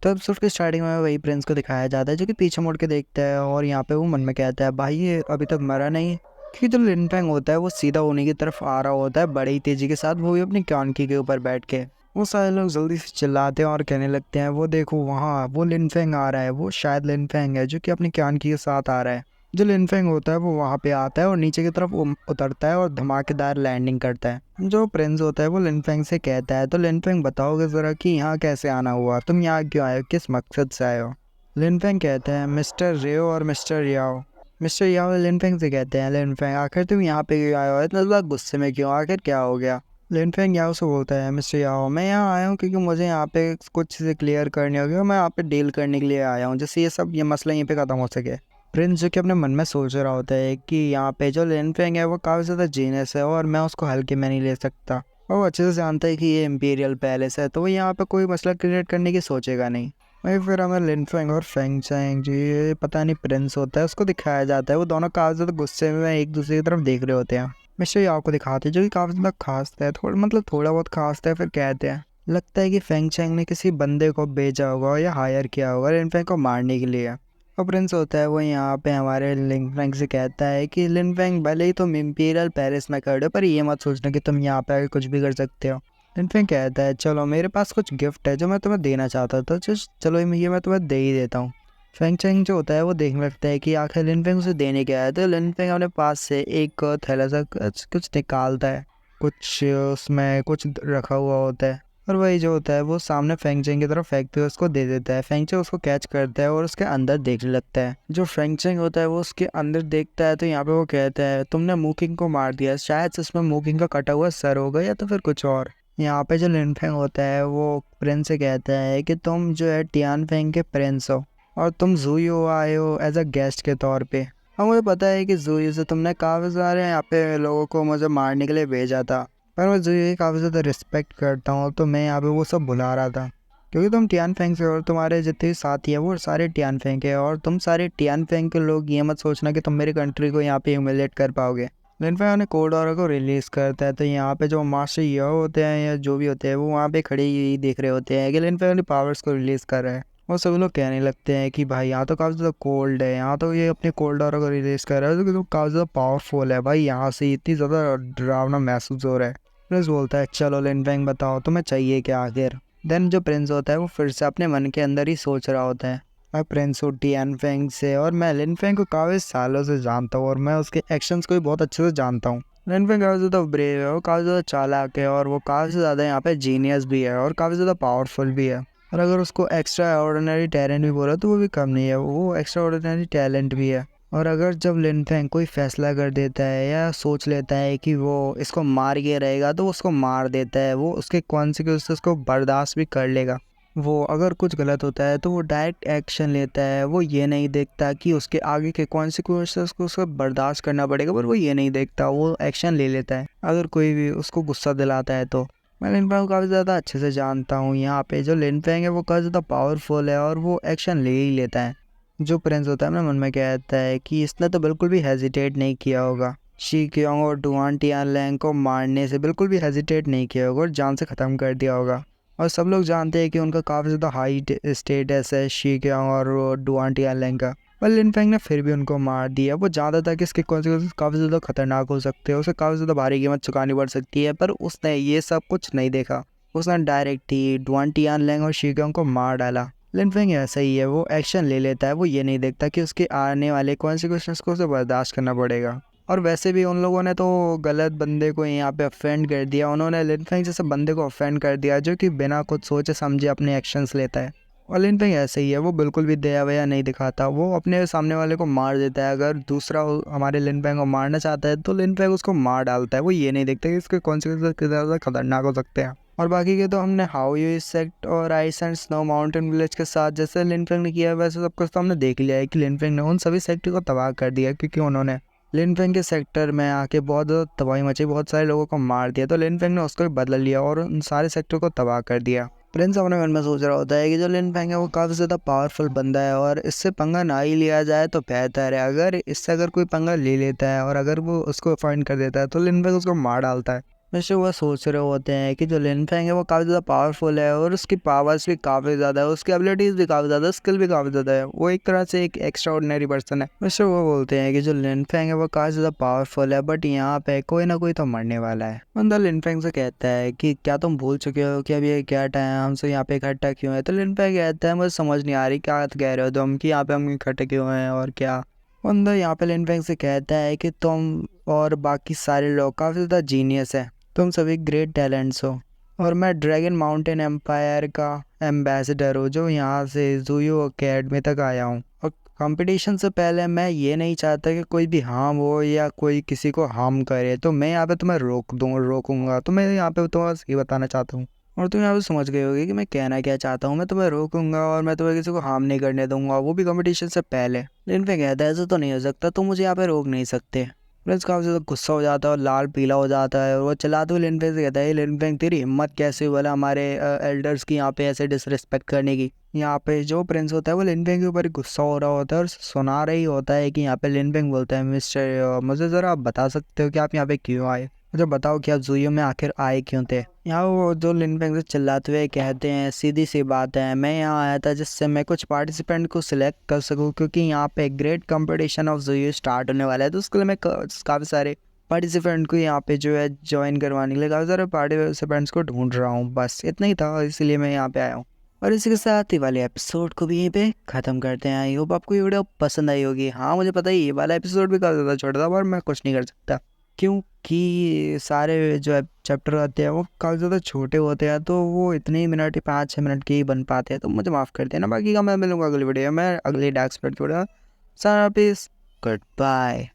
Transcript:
तो एपिसोड की स्टार्टिंग में वही प्रिंस को दिखाया जाता है जो कि पीछे मुड़ के देखता है और यहाँ पे वो मन में कहता है भाई ये अभी तक मरा नहीं। क्योंकि जो लिन फेंग होता है वो सीधा उन्हीं की तरफ आ रहा होता है बड़ी ही तेजी के साथ, वो भी अपनी क्यानकी के ऊपर बैठ के। वो सारे लोग जल्दी से चिल्लाते हैं और कहने लगते हैं वो देखो वहाँ वो लिन फेंग आ रहा है, वो शायद लिन फेंग है जो कि अपनी क्यानकी के साथ आ रहा है। जो लिन फेंग होता है वो वहाँ पे आता है और नीचे की तरफ उतरता है और धमाकेदार लैंडिंग करता है। जो प्रिंस होता है वो लिन फेंग से कहता है तो लिन फेंग बताओगे ज़रा कि यहाँ कैसे आना हुआ, तुम यहाँ क्यों आए हो, किस मकसद से आए हो। लिन फेंग कहते हैं मिस्टर रेओ और मिस्टर याओ। मिस्टर याओ लिन फेंग से कहते हैं लिन फेंग आखिर तुम यहाँ पे क्यों आए हो, इतना ज़्यादा गुस्से में क्यों, आखिर क्या हो गया। लिन फेंग याओ से बोलता है मिस्टर याओ मैं यहाँ आया हूँ क्योंकि मुझे यहाँ पे कुछ चीज़ें क्लियर करनी होगी और मैं यहाँ पे डील करने के लिए आया हूँ जिससे ये मसला यहीं पे ख़त्म हो सके। प्रिंस जो कि अपने मन में सोच रहा होता है कि यहाँ पे जो लिन फेंग है वो काफ़ी ज़्यादा जीनियस है और मैं उसको हल्के में नहीं ले सकता। और वो अच्छे से जानता है कि ये इम्पीरियल पैलेस है तो वो यहाँ पे कोई मसला क्रिएट करने की सोचेगा नहीं। वही फिर हमें लिन फेंग और फेंग चैंग जी ये पता नहीं प्रिंस होता है उसको दिखाया जाता है, वो दोनों काफ़ी ज़्यादा गुस्से में एक दूसरे की तरफ देख रहे होते हैं। मिस्टर याओ को दिखाते हैं जो कि काफ़ी ज़्यादा खास है, थोड़ा बहुत खास है। फिर कहते हैं लगता है कि फेंग चैंग ने किसी बंदे को भेजा होगा या हायर किया होगा लिन फेंग को मारने के लिए। और प्रिंस होता है वो यहाँ पे हमारे लिन फेंग से कहता है कि लिन फेंग भले ही तुम इम्पीरियल पेरिस में कर दो पर ये मत सोचना कि तुम यहाँ पे आके कुछ भी कर सकते हो। लिन फेंग कहता है चलो मेरे पास कुछ गिफ्ट है जो मैं तुम्हें देना चाहता था, चलो ये मैं तुम्हें दे ही देता हूँ। फेंग चैंग जो होता है वो देखने लगता है कि आखिर लिन फेंग उसे देने क्या है, तो लिन फेंग अपने पास से एक थैला सा कुछ निकालता है, कुछ उसमें कुछ रखा हुआ होता है और वही जो होता है वो सामने फेंग चेंग की तरफ फेंकते हुए उसको दे देता है। फेंग चेंग उसको कैच करता है और उसके अंदर देखने लगता है। जो फेंग चेंग होता है वो उसके अंदर देखता है तो यहाँ पे वो कहता है तुमने मूकिंग को मार दिया, शायद इसमें मूकिंग का कटा हुआ सर होगा या तो फिर कुछ और। यहाँ पे जो लिन फेंग होता है वो प्रिंस से कहता है कि तुम जो है टियान फेंग के प्रिंस हो और तुम ज़ूयू आए हो एज अ गेस्ट के तौर पे। और मुझे पता है कि ज़ूयू से तुमने काफ़ी सारे यहाँ पे लोगों को मुझे मारने के लिए भेजा था, पर मैं ज़ूयू की काफ़ी ज़्यादा रिस्पेक्ट करता हूँ तो मैं यहाँ पे वो सब भुला रहा था क्योंकि तुम टियान फेंग से हो और तुम्हारे जितने भी साथी हैं वो सारे टियान फेंग के और तुम सारे टियान फेंग के लोग ये मत सोचना कि तुम मेरी कंट्री को यहाँ पे ह्यूमिलेट कर पाओगे। लिन फेंग ने कोड ऑर्डर को रिलीज़ करता है तो यहाँ पे जो मास्टर यो होते हैं या जो भी होते हैं वो वहाँ पे खड़े ही देख रहे होते हैं कि लिन फेंग अपनी पावर्स को रिलीज़ कर रहा है। और सभी लोग कहने लगते हैं कि भाई यहाँ तो काफ़ी ज़्यादा कोल्ड है, यहाँ तो ये अपने कोल्ड ऑरा को रिलीज़ कर रहा है तो काफ़ी ज़्यादा पावरफुल है भाई, यहाँ से इतनी ज़्यादा डरावना महसूस हो रहा है। प्रिंस बोलता है चलो लिन फेंग बताओ तुम्हें चाहिए क्या आखिर। देन जो प्रिंस होता है वो फिर से अपने मन के अंदर ही सोच रहा होता है मैं प्रिंस हूँ टियान फेंग से और मैं लिन फेंग को काफ़ी सालों से जानता हूँ और मैं उसके एक्शंस को भी बहुत अच्छे से जानता हूँ। लिन फेंग काफ़ी ज़्यादा ब्रेव है, वो काफ़ी ज़्यादा चालाक है और वो काफ़ी ज़्यादा यहाँ पे जीनियस भी है और काफ़ी ज़्यादा पावरफुल भी है। और अगर उसको एक्स्ट्रा ऑर्डिनरी टैलेंट भी बोला तो वो भी कम नहीं है, वो एक्स्ट्रा ऑर्डिनरी टैलेंट भी है। और अगर जब लिन फेंग कोई फैसला कर देता है या सोच लेता है कि वो इसको मार के रहेगा तो उसको मार देता है, वो उसके कॉन्सिक्वेंसेस को बर्दाश्त भी कर लेगा। वो अगर कुछ गलत होता है तो वो डायरेक्ट एक्शन लेता है, वो ये नहीं देखता कि उसके आगे के कॉन्सिक्वेंसेस को उसको बर्दाश्त करना पड़ेगा, पर वो ये नहीं देखता, वो एक्शन ले लेता है अगर कोई भी उसको गुस्सा दिलाता है तो। मैं लिन फेंग को काफ़ी ज़्यादा अच्छे से जानता हूँ, यहाँ पे जो लिन फेंग है वो काफ़ी ज़्यादा पावरफुल है और वो एक्शन ले ही लेता है। जो प्रिंस होता है अपने मन में कहता है कि इसने तो बिल्कुल भी हेजिटेट नहीं किया होगा, शी क्योंग और डुआन टियानलैंग को मारने से बिल्कुल भी हेजिटेट नहीं किया होगा और जान से ख़त्म कर दिया होगा। और सब लोग जानते हैं कि उनका काफ़ी ज़्यादा हाई स्टेटस है शी क्योंग और डुआन टियानलैंग का, पर लिन फेंग ने फिर भी उनको मार दिया। वो जानता था कि इसके कॉन्सिक्वेंसेस काफ़ी ज़्यादा खतरनाक हो सकते हैं, उसे काफ़ी ज़्यादा भारी कीमत चुकानी पड़ सकती है, पर उसने ये सब कुछ नहीं देखा, उसने डायरेक्ट ही डुआन टियानलैंग और शी क्योंग को मार डाला। लिन फेंग ऐसा ही है, वो एक्शन ले लेता है, वो ये नहीं देखता कि उसके आने वाले कॉन्सिक्वेंसेस को उसे बर्दाश्त करना पड़ेगा। और वैसे भी उन लोगों ने तो गलत बंदे को यहाँ पे ऑफेंड कर दिया, उन्होंने लिन फेंग जैसे बंदे को ऑफेंड कर दिया जो कि बिना कुछ सोचे समझे अपने एक्शंस लेता है। और लिन फेंग ऐसे ही है, वो बिल्कुल भी दया वया नहीं दिखाता, वो अपने सामने वाले को मार देता है। अगर दूसरा हमारे लिन फेंग को मारना चाहता है तो लिन फेंग उसको मार डालता है, वो ये नहीं देखता कि इसके कॉन्सिक्वेंसेस कितने ज़्यादा खतरनाक हो सकते हैं। और बाकी के तो हमने हाउ यू सेक्ट और ice and snow mountain village के साथ जैसे लिन फेंग ने किया वैसे सब कुछ तो हमने देख लिया है कि लिन फेंग ने उन सभी सेक्टर को तबाह कर दिया क्योंकि उन्होंने लिन फेंग के सेक्टर में आके बहुत ज़्यादा तबाही मची, बहुत सारे लोगों को मार दिया, तो लिन फेंग ने उसको भी बदला लिया और उन सारे सेक्टर को तबाह कर दिया। प्रिंस अपने मन में सोच रहा होता है कि जो लिन फेंग है वो काफ़ी ज़्यादा पावरफुल बंदा है और इससे पंगा ना ही लिया जाए तो बेहतर है। अगर कोई पंगा ले लेता है और अगर वो उसको फाइंड कर देता है तो लिन फेंग उसको मार डालता है। वैसे वो सोच रहे होते हैं कि जो लिन फेंग है वो काफ़ी ज़्यादा पावरफुल है और उसकी पावर्स भी काफ़ी ज़्यादा है, उसकी एबिलिटीज़ भी काफ़ी ज़्यादा, स्किल भी काफ़ी ज़्यादा है, वो एक तरह से एक एक्स्ट्रा ऑर्डिनरी पर्सन है। वैसे वो बोलते हैं कि जो लिन फेंग है वो काफ़ी ज़्यादा पावरफुल है, बट यहाँ पे कोई ना कोई तो मरने वाला है। बंदा लिन फेंग से कहता है कि क्या तुम भूल चुके हो कि अभी ये क्या टाइम हमसे यहाँ पे इकट्ठा क्यों है? तो लिन फेंग कहता है मुझे समझ नहीं आ रही क्या कह रहे हो तुम कि यहाँ पे हम इकट्ठे क्यों हैं और क्या। बंदा यहाँ पे लिन फेंग से कहता है कि तुम और बाकी सारे लोग काफ़ी ज़्यादा जीनियस है, तुम सभी ग्रेट टैलेंट्स हो और मैं ड्रैगन माउंटेन एम्पायर का एम्बेसडर हूँ जो यहाँ से ज़ूयू अकेडमी तक आया हूँ। और कंपटीशन से पहले मैं ये नहीं चाहता कि कोई भी हार्म हो या कोई किसी को हार्म करे, तो मैं यहाँ पे तुम्हें रोकूंगा। तो मैं यहाँ पे तुम्हें बस ये बताना चाहता हूँ और तुम यहाँ पे समझ गए होगे कि मैं कहना क्या चाहता हूँ। मैं तुम्हें रोकूंगा और मैं तुम्हें किसी को हार्म नहीं करने दूंगा, वो भी कंपटीशन से पहले। लिन फेंग कहता है ऐसा तो नहीं हो सकता, तुम मुझे यहाँ पे रोक नहीं सकते। प्रिंस काफ़ी ज़्यादा गुस्सा हो जाता है और लाल पीला हो जाता है और वो चलाते हुए लिन फेंग से कहता है लिन फेंग तेरी हिम्मत कैसे हुई बोला हमारे एल्डर्स की यहाँ पे ऐसे डिसरिस्पेक्ट करने की। यहाँ पे जो प्रिंस होता है वो लिन फेंग के ऊपर गुस्सा हो रहा होता है और सुना रही होता है कि यहाँ पे लिन फेंग बोलता है मिस्टर मुझे ज़रा आप बता सकते हो कि आप यहाँ पे क्यों आए, मुझे बताओ कि आप ज़ूयू में आखिर आए क्यों थे। यहाँ वो जो लिन फेंग से चिल्लाते हुए कहते हैं सीधी सी बात है, मैं यहाँ आया था जिससे मैं कुछ पार्टिसिपेंट को सिलेक्ट कर सकूँ क्योंकि यहाँ पे ग्रेट कंपटीशन ऑफ ज़ूयू स्टार्ट होने वाला है, तो उसके लिए मैं काफ़ी सारे पार्टिसिपेंट को यहाँ पे जो है ज्वाइन करवाने के लिए काफ़ी सारे पार्टिसिपेंट्स को ढूंढ रहा हूँ, बस इतना ही था, इसलिए मैं यहाँ पे आया हूँ। और इसी के साथ ही वाले एपिसोड को भी यहीं पे ख़त्म करते हैं। आई होप आपको ये वीडियो पसंद आई होगी। हाँ मुझे पता है ये वाला एपिसोड भी काफ़ी ज़्यादा छोटा था और मैं कुछ नहीं कर सकता क्योंकि सारे जो चैप्टर आते हैं वो काफ़ी ज़्यादा छोटे होते हैं, तो वो इतने ही मिनट 5-6 मिनट के ही बन पाते हैं, तो मुझे माफ़ कर देना। बाकी का मैं मिलूंगा अगली वीडियो में, अगली डार्क स्प्रेड वीडियो। सारा पीस, गुड बाय।